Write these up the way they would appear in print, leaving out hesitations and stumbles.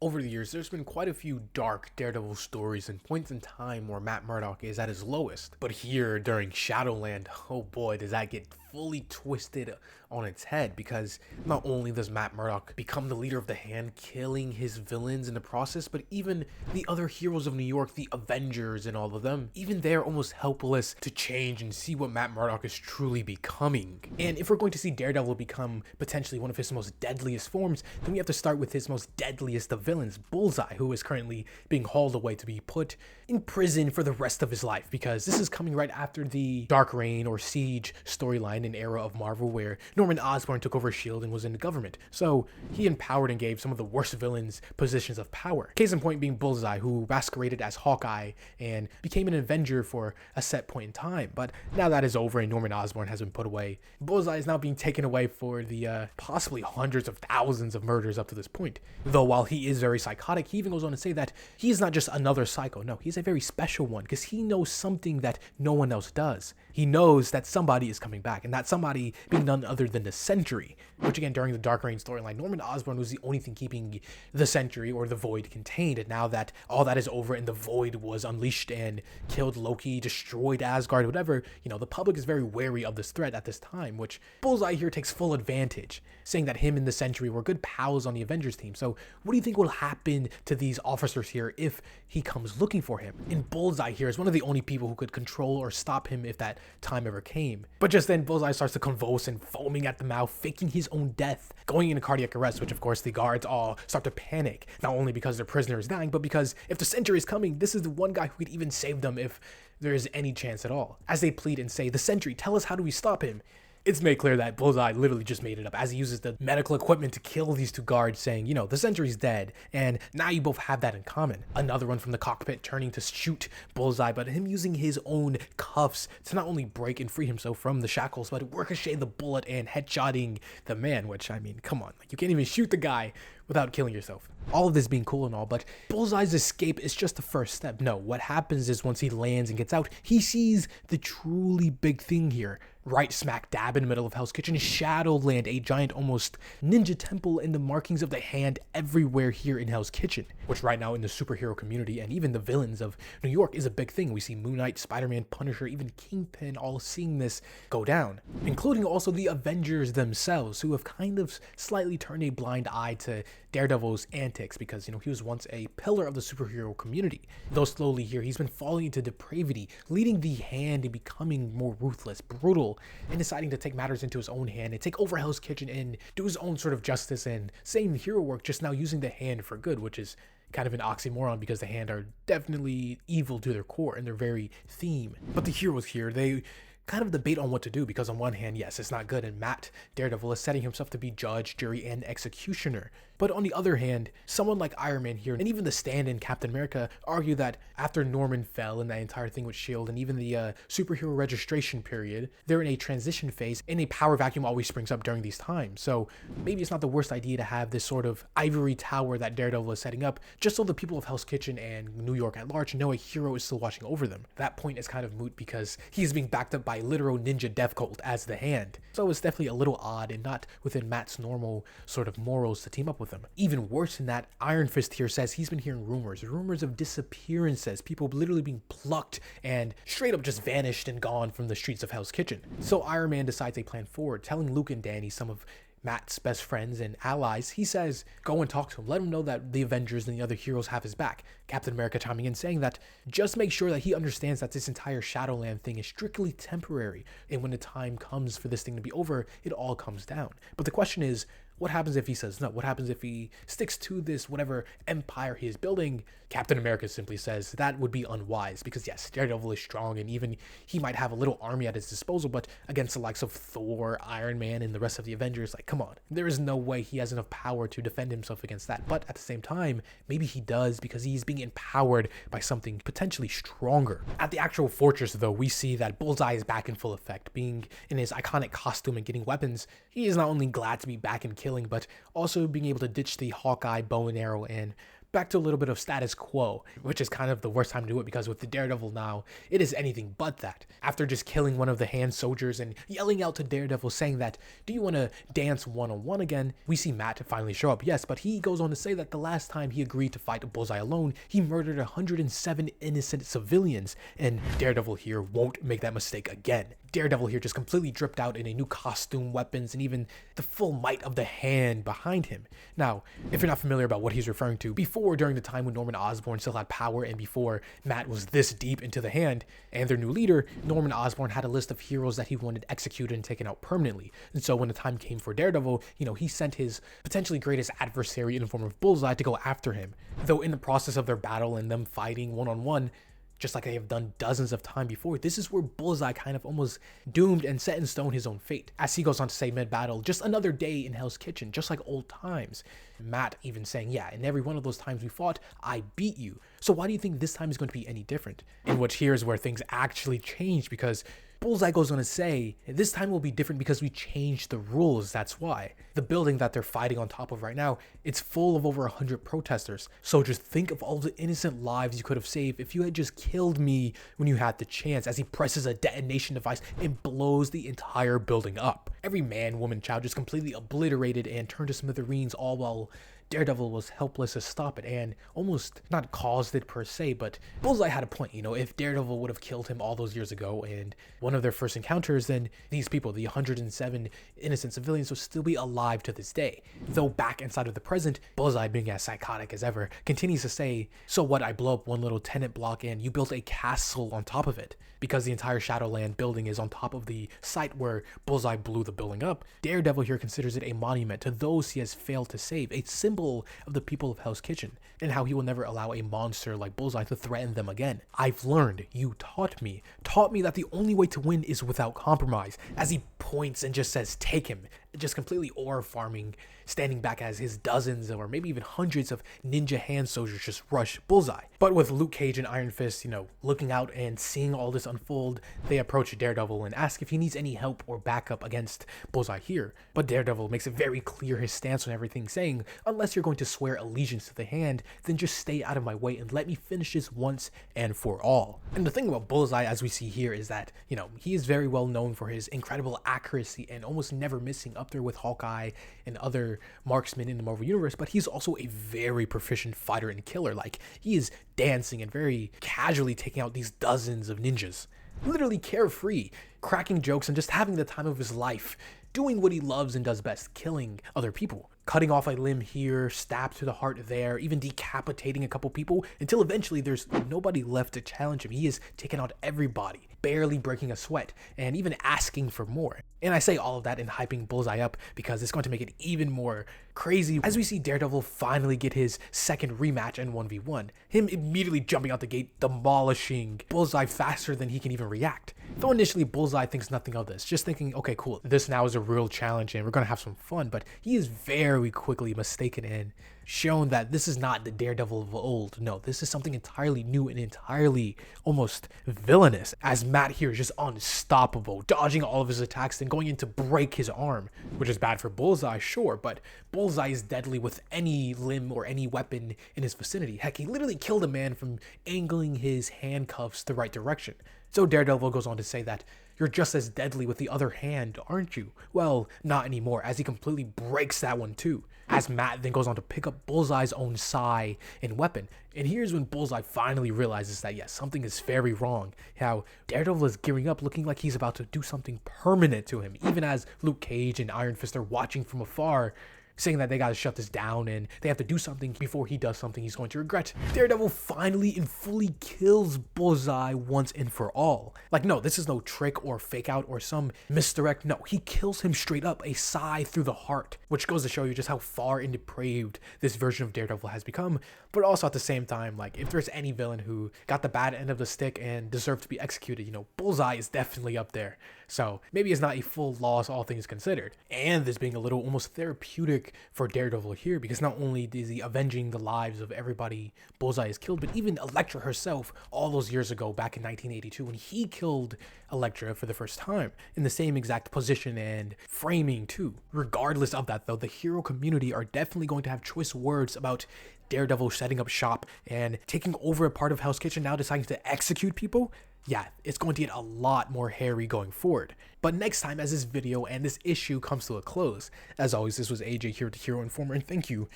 Over the years, there's been quite a few dark Daredevil stories and points in time where Matt Murdock is at his lowest. But here, during Shadowland, oh boy, does that get fully twisted on its head, because not only does Matt Murdock become the leader of the Hand, killing his villains in the process, but even the other heroes of New York, the Avengers and all of them, even they're almost helpless to change and see what Matt Murdock is truly becoming. And if we're going to see Daredevil become potentially one of his most deadliest forms, then we have to start with his most deadliest of villains, Bullseye, who is currently being hauled away to be put in prison for the rest of his life, because this is coming right after the Dark Reign or Siege storyline in era of Marvel, where Norman Osborn took over S.H.I.E.L.D. and was in the government. So he empowered and gave some of the worst villains positions of power. Case in point being Bullseye, who masqueraded as Hawkeye and became an Avenger for a set point in time. But now that is over and Norman Osborn has been put away, Bullseye is now being taken away for the possibly hundreds of thousands of murders up to this point. Though while he is very psychotic, he even goes on to say that he is not just another psycho. No, he's a very special one, because he knows something that no one else does. He knows that somebody is coming back, and that somebody being none other than the Sentry, which again, during the Dark Reign storyline, Norman Osborn was the only thing keeping the Sentry or the Void contained. And now that all that is over and the Void was unleashed and killed Loki, destroyed Asgard, whatever, the public is very wary of this threat at this time, which Bullseye here takes full advantage, saying that him and the Sentry were good pals on the Avengers team. So what do you think will happen to these officers here if he comes looking for him? And Bullseye here is one of the only people who could control or stop him if that time ever came. But just then, Bullseye starts to convulse and foaming at the mouth, faking his own death, going into cardiac arrest, which of course the guards all start to panic, not only because their prisoner is dying, but because if the Sentry is coming, this is the one guy who could even save them if there is any chance at all. As they plead and say, "The Sentry, tell us, how do we stop him?" It's made clear that Bullseye literally just made it up as he uses the medical equipment to kill these two guards, saying, the Sentry's dead, and now you both have that in common. Another one from the cockpit turning to shoot Bullseye, but him using his own cuffs to not only break and free himself from the shackles, but ricochet the bullet and headshotting the man, which, come on, you can't even shoot the guy without killing yourself. All of this being cool and all, but Bullseye's escape is just the first step. No, what happens is once he lands and gets out, he sees the truly big thing here. Right smack dab in the middle of Hell's Kitchen is Shadowland, a giant almost ninja temple, and the markings of the Hand everywhere here in Hell's Kitchen, which right now in the superhero community and even the villains of New York is a big thing. We see Moon Knight, Spider-Man, Punisher, even Kingpin all seeing this go down, including also the Avengers themselves, who have kind of slightly turned a blind eye to Daredevil's antics, because he was once a pillar of the superhero community. Though slowly here he's been falling into depravity, leading the Hand and becoming more ruthless, brutal, and deciding to take matters into his own hand and take over Hell's Kitchen and do his own sort of justice and same hero work, just now using the Hand for good, which is kind of an oxymoron because the Hand are definitely evil to their core and their very theme. But the heroes here, they kind of debate on what to do, because on one hand, yes, it's not good, and Matt Daredevil is setting himself to be judge, jury, and executioner. But on the other hand, someone like Iron Man here, and even the stand-in Captain America, argue that after Norman fell and that entire thing with S.H.I.E.L.D. and even the superhero registration period, they're in a transition phase, and a power vacuum always springs up during these times. So maybe it's not the worst idea to have this sort of ivory tower that Daredevil is setting up, just so the people of Hell's Kitchen and New York at large know a hero is still watching over them. That point is kind of moot because he's being backed up by literal ninja death cult as the Hand. So it's definitely a little odd and not within Matt's normal sort of morals to team up with him. Even worse than that, Iron Fist here says he's been hearing rumors of disappearances, people literally being plucked and straight up just vanished and gone from the streets of Hell's Kitchen. So Iron Man decides a plan forward, telling Luke and Danny, some of Matt's best friends and allies, he says, go and talk to him, let him know that the Avengers and the other heroes have his back. Captain America chiming in saying that just make sure that he understands that this entire Shadowland thing is strictly temporary, and when the time comes for this thing to be over, it all comes down. But the question is, what happens if he says no? What happens if he sticks to this whatever empire he is building? Captain America simply says that would be unwise, because yes, Daredevil is strong and even he might have a little army at his disposal, but against the likes of Thor, Iron Man, and the rest of the Avengers, come on, there is no way he has enough power to defend himself against that. But at the same time, maybe he does, because he's being empowered by something potentially stronger. At the actual fortress though, we see that Bullseye is back in full effect, being in his iconic costume and getting weapons. He is not only glad to be back in killing, but also being able to ditch the Hawkeye bow and arrow and back to a little bit of status quo, which is kind of the worst time to do it because with the Daredevil now, it is anything but that. After just killing one of the hand soldiers and yelling out to Daredevil saying that, do you want to dance one-on-one again? We see Matt finally show up, yes, but he goes on to say that the last time he agreed to fight Bullseye alone, he murdered 107 innocent civilians, and Daredevil here won't make that mistake again. Daredevil here just completely dripped out in a new costume, weapons, and even the full might of the hand behind him. Now, if you're not familiar about what he's referring to, before, during the time when Norman Osborn still had power and before Matt was this deep into the hand and their new leader, Norman Osborn had a list of heroes that he wanted executed and taken out permanently. And so when the time came for Daredevil, he sent his potentially greatest adversary in the form of Bullseye to go after him. Though in the process of their battle and them fighting one-on-one, just like they have done dozens of times before, this is where Bullseye kind of almost doomed and set in stone his own fate. As he goes on to say mid-battle, just another day in Hell's Kitchen, just like old times. Matt even saying, yeah, in every one of those times we fought, I beat you. So why do you think this time is going to be any different? In which here is where things actually change, because Bullseye goes on to say, this time will be different because we changed the rules, that's why. The building that they're fighting on top of right now, it's full of over 100 protesters. So just think of all the innocent lives you could have saved if you had just killed me when you had the chance, as he presses a detonation device and blows the entire building up. Every man, woman, child just completely obliterated and turned to smithereens, all while Daredevil was helpless to stop it and almost not caused it per se, but Bullseye had a point. If Daredevil would have killed him all those years ago and one of their first encounters, then these people, the 107 innocent civilians, would still be alive to this day. Though back inside of the present, Bullseye, being as psychotic as ever, continues to say, so what, I blow up one little tenant block and you built a castle on top of it. Because the entire Shadowland building is on top of the site where Bullseye blew the building up, Daredevil here considers it a monument to those he has failed to save, a symbol of the people of Hell's Kitchen, and how he will never allow a monster like Bullseye to threaten them again. I've learned, you taught me that the only way to win is without compromise, as he points and just says, take him, just completely ore farming, standing back as his dozens or maybe even hundreds of ninja hand soldiers just rush Bullseye. But with Luke Cage and Iron Fist, looking out and seeing all this unfold, they approach Daredevil and ask if he needs any help or backup against Bullseye here. But Daredevil makes it very clear his stance on everything, saying, unless you're going to swear allegiance to the hand, then just stay out of my way and let me finish this once and for all. And the thing about Bullseye, as we see here, is that, he is very well known for his incredible accuracy and almost never missing, up there with Hawkeye and other marksmen in the Marvel Universe, but he's also a very proficient fighter and killer. Like, he is dancing and very casually taking out these dozens of ninjas. Literally carefree, cracking jokes and just having the time of his life, doing what he loves and does best, killing other people. Cutting off a limb here, stabbed to the heart there, even decapitating a couple people, until eventually there's nobody left to challenge him. He has taken out everybody, barely breaking a sweat, and even asking for more. And I say all of that in hyping Bullseye up because it's going to make it even more crazy as we see Daredevil finally get his second rematch in 1v1. Him immediately jumping out the gate, demolishing Bullseye faster than he can even react. Though initially Bullseye thinks nothing of this, just thinking, okay, cool, this now is a real challenge and we're going to have some fun, but he is very quickly mistaken and shown that this is not the Daredevil of old. No, this is something entirely new and entirely almost villainous, as Matt here is just unstoppable, dodging all of his attacks and going in to break his arm, which is bad for Bullseye, sure, but Bullseye is deadly with any limb or any weapon in his vicinity. Heck, he literally killed a man from angling his handcuffs the right direction. So Daredevil goes on to say that, you're just as deadly with the other hand, aren't you? Well, not anymore, as he completely breaks that one too. As Matt then goes on to pick up Bullseye's own sai and weapon. And here's when Bullseye finally realizes that, yes, something is very wrong. How Daredevil is gearing up, looking like he's about to do something permanent to him, even as Luke Cage and Iron Fist are watching from afar, saying that they gotta shut this down and they have to do something before he does something he's going to regret. Daredevil finally and fully kills Bullseye once and for all. Like, no, this is no trick or fake out or some misdirect. No, he kills him straight up, a sigh through the heart, which goes to show you just how far and depraved this version of Daredevil has become. But also at the same time, like, if there's any villain who got the bad end of the stick and deserved to be executed, Bullseye is definitely up there. So maybe it's not a full loss, all things considered. And this being a little almost therapeutic for Daredevil here, because not only is he avenging the lives of everybody Bullseye has killed, but even Elektra herself all those years ago, back in 1982, when he killed Elektra for the first time, in the same exact position and framing too. Regardless of that though, the hero community are definitely going to have choice words about Daredevil setting up shop and taking over a part of Hell's Kitchen, now deciding to execute people, yeah, it's going to get a lot more hairy going forward. But next time, as this video and this issue comes to a close, as always, this was AJ here with the Hero Informer, and thank you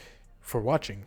for watching.